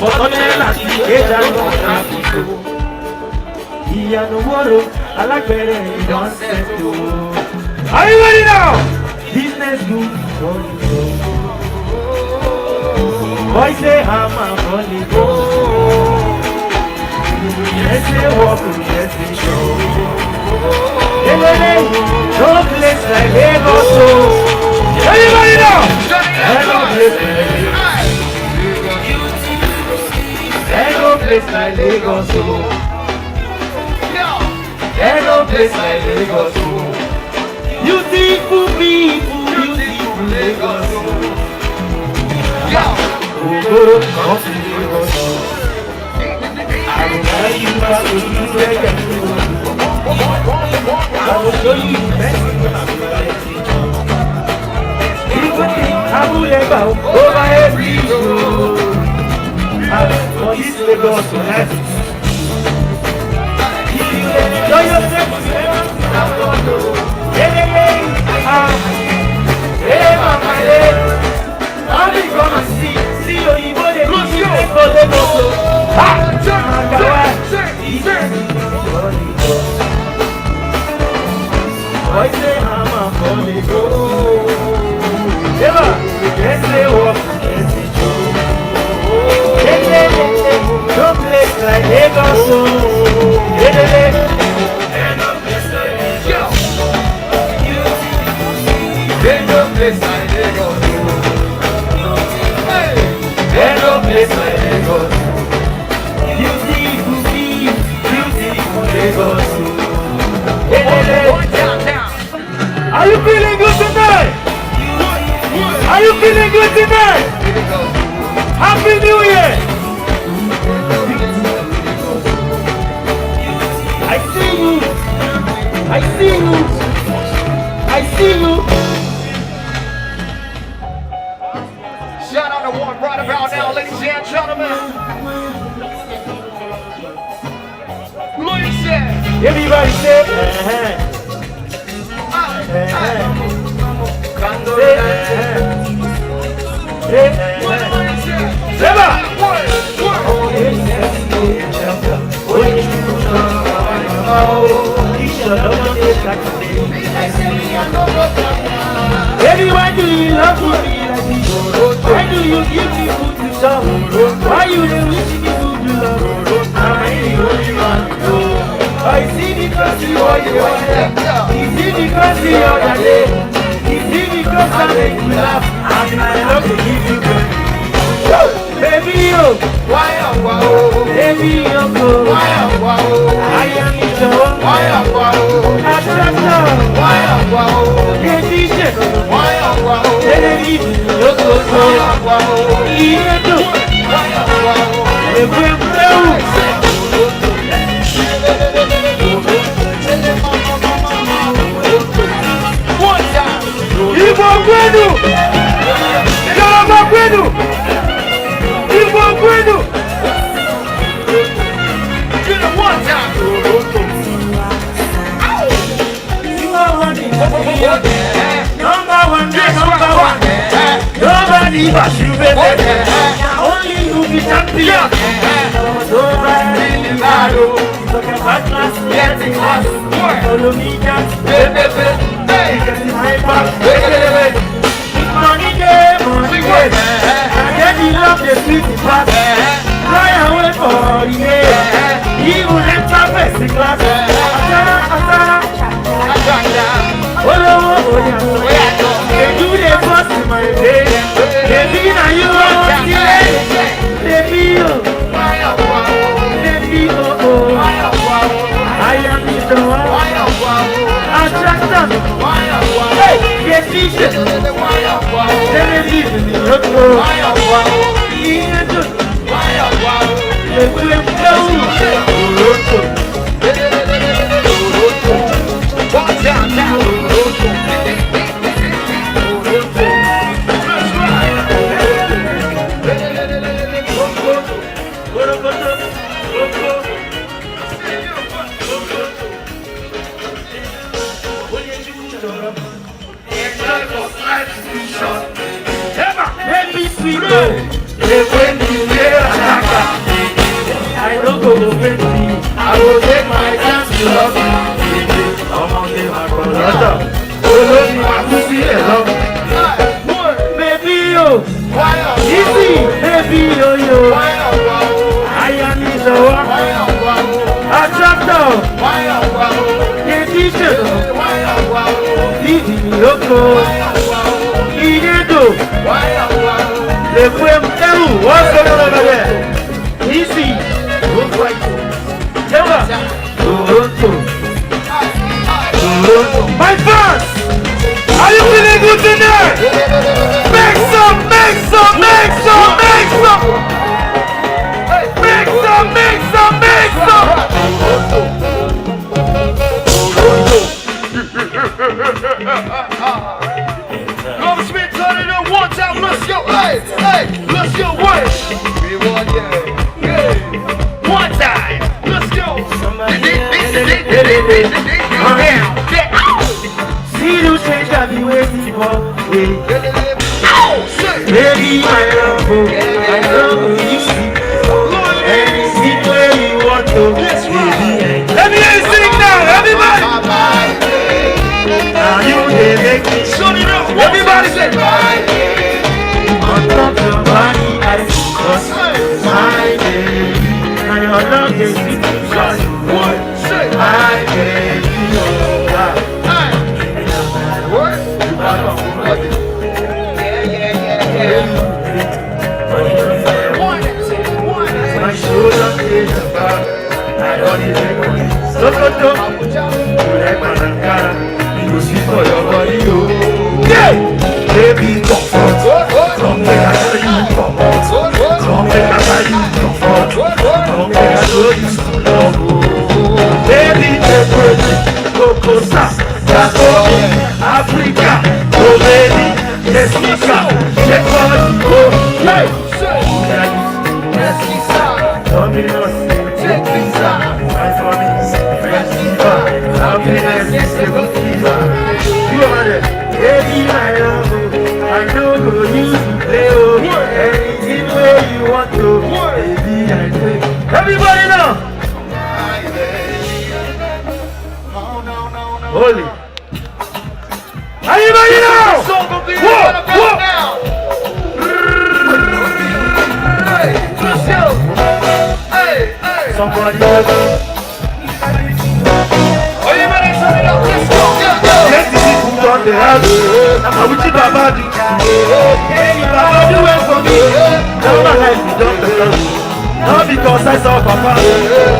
Ọ̀tọ́lẹ́lá sí ẹja lọ tráfíkò. Ìyanu wọ́rọ̀ alágbẹ̀rẹ̀ ìdánṣẹ́ tó. Are you ready now? Business good for you. Boys say I'm a money go. Yes they walk, yes they show. No place like Lagos. Everybody now. No place like Lagos. No place like Lagos. No place like Lagos. Beautiful people, beautiful Lagos. Come to Lagos. I will tell you how to do reggae. I will show you the best I will ever over every road. For this Lagos to have it. If you enjoy yourself, I'm gonna see you in the for Lagos. I say I'm a holy go. Never, yes they walk, yes they show. No place like Lagos. No place like Lagos. No place like Lagos. No place like Lagos. Beautiful Lagos. Are you feeling good tonight? Are you feeling good tonight? Happy New Year! I see you! I see you! I see you! Shout out to one right about now, ladies and gentlemen. Luis said, everybody say, Everyone do you love me like this? Why do you give me food to chop? Why you dey wish me food to love? I'm the only one to know. I see because you are the one. Is it because you are the day? Is it because I make you laugh? And I love to give you good. Baby yo, why wow? Baby yo, Why wow? I am the one. Why wow? Attractor, Why wow? baby shit, Why wow? baby yo go go. Iye do, Why wow? ewe mbewu. One time. Igbo gwenu, Yoruba gwenu, Igbo gwenu. Get it one time. Number one, number one. Nobody but you, baby. Only you be champion. Nobody bad. Look at that class, getting class. Follow me, dance, baby. Because in my back, baby. Money day, money day. I get the love, the sweet part. Fly away for the day. Even enter first class. They do the first in my day. Baby, now you are baby, oh. Baby, oh, oh. I am the one. Attractor. Hey, get this. Let me live in the road. Baby, sweet, oh, they bring you here. will take my chance to love you. I'm on the my brother. Olórí àkúsí ẹ̀ lọ. Baby yo, easy, baby yo yo. Aya mi lọ́wọ́. Attractor. Edition. Didi yoko. Iyedo. Ekwe Mteru. What's going on over there? Easy. Don't fight. Never. Toronto. My fans! Are you feeling good tonight? Make some, make some, make some, make some! Make some, make some, make some! Come Smith, turn it up one time. Let's go, hey, hey, let's go, what? One time, let's go. See you change that be waiting for. Baby, my love, I love you. Any seat where you want to. Let me hear you sing now, everybody. Now you they make me Shut it up. everybody say on top your body I trust my baby. Now your love is sweet because What? Say. my baby. My shoulder is about I don't even want it. So like my Ankara, you go see for your body, oh. Yeah! Baby, comfort. Come make I show you comfort. Come make I buy you comfort. Come make I show you some love, oh. Baby, take it, Coco Sa, Taco, Africa, oh baby, Jessica, check body, oh. Hey! Dominus, take this out. My family, friends, happiness is the good fever. You are the baby, my love. I know you to play over anything where you want to. Baby, I take. Everybody now. Holy. Everybody now. Whoa, whoa. Let's go. Hey, hey. Somebody else. Are you ready? Turn it up. Let's go. Go, go. Let the people talk the house. I'm a witchy Baba do. Hey, Baba do it for me. Now my life is just the love. Not because I saw Papa.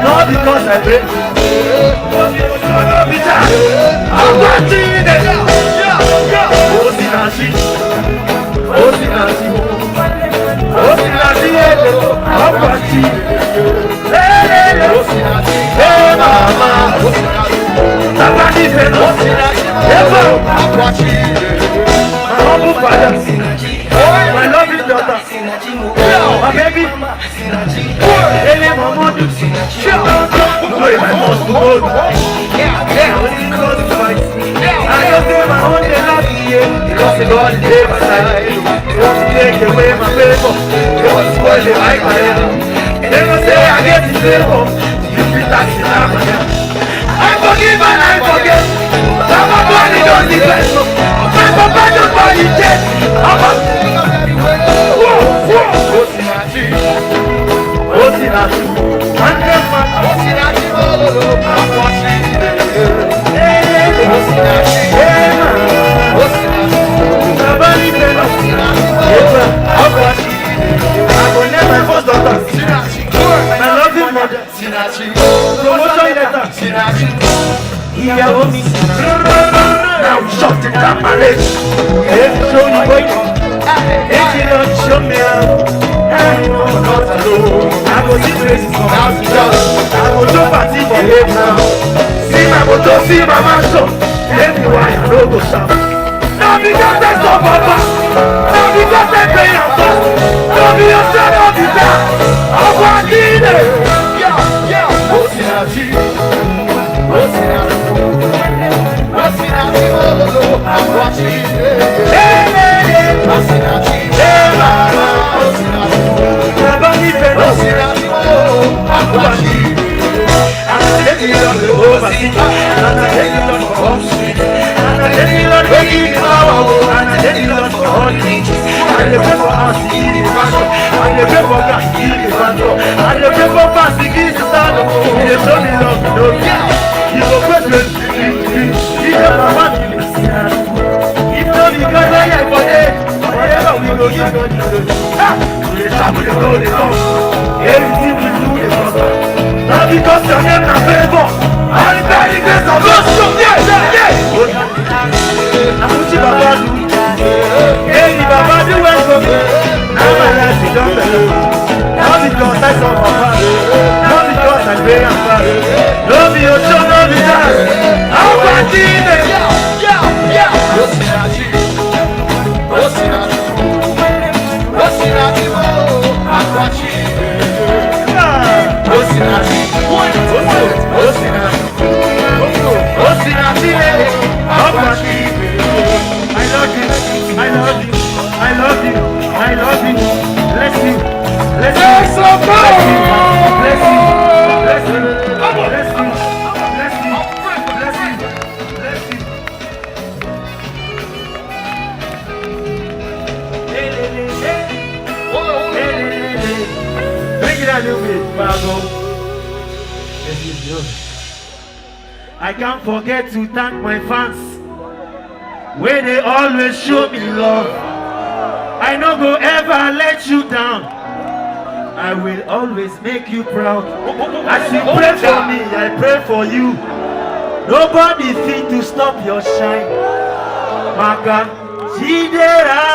Not because I pray. Not because I love it. I'm watching it. Osinachi. Osinachi. Osinachi. I'm watching it. Hey, Osinachi. Hey, Mama. Somebody say no. Ever. I'm watching. My humble father. My loving daughter. My baby. Ele Mamadou. Boy, my most gold. Only God to fight. I just say my own day not here. Because the God is there by side. He wants to take away my favor. He wants to spoil the life I have. They don't say I get the favor. You feel like it's not my hand. I forgive and I forget. Now my body don't defend. My papa just body dead. I'm a Osinachi. Osinachi. I'm watching. Osinachi. Nobody tell us. I'm watching. I will never force daughter. My loving mother. Promotion letter. Ìyàwó mi. Now shut it down my legs. Show you boy. If you don't show me how. I know not alone. I go see places from house to house. I go do party for him now. See my motor, see my mansion. Tell me why I no go shout. Now because I saw Papa. Now because I pay your cost. Now be your son of the town. I'm watching it. Osinachi. I'm watching. I'm watching. And I thank you, Lord, for mercy. And I thank you, Lord, for giving power. And I thank you, Lord, for all things. And the pray for us, He give the pastor. And the pray for God, He give the pastor. And the pray for fast, He give the stand. He is so in love, no fear. He will question, He is a man. If not, He got a year for it. Whatever we go, He go to do. We shall be the Holy Ghost. Everything we do is awesome. Not because your name is favor. And by the grace of God, I'm putting Baba do. Hey, Baba do well for me. Now my life is done better. Not because I saw Papa. Not because I pray and fast. Love me, your son, love me, dad. How about you? I can't forget to thank my fans where they always show me love. I no go ever let you down. I will always make you proud. As you pray for me, I pray for you. Nobody fit to stop your shine. Maka, Chidera.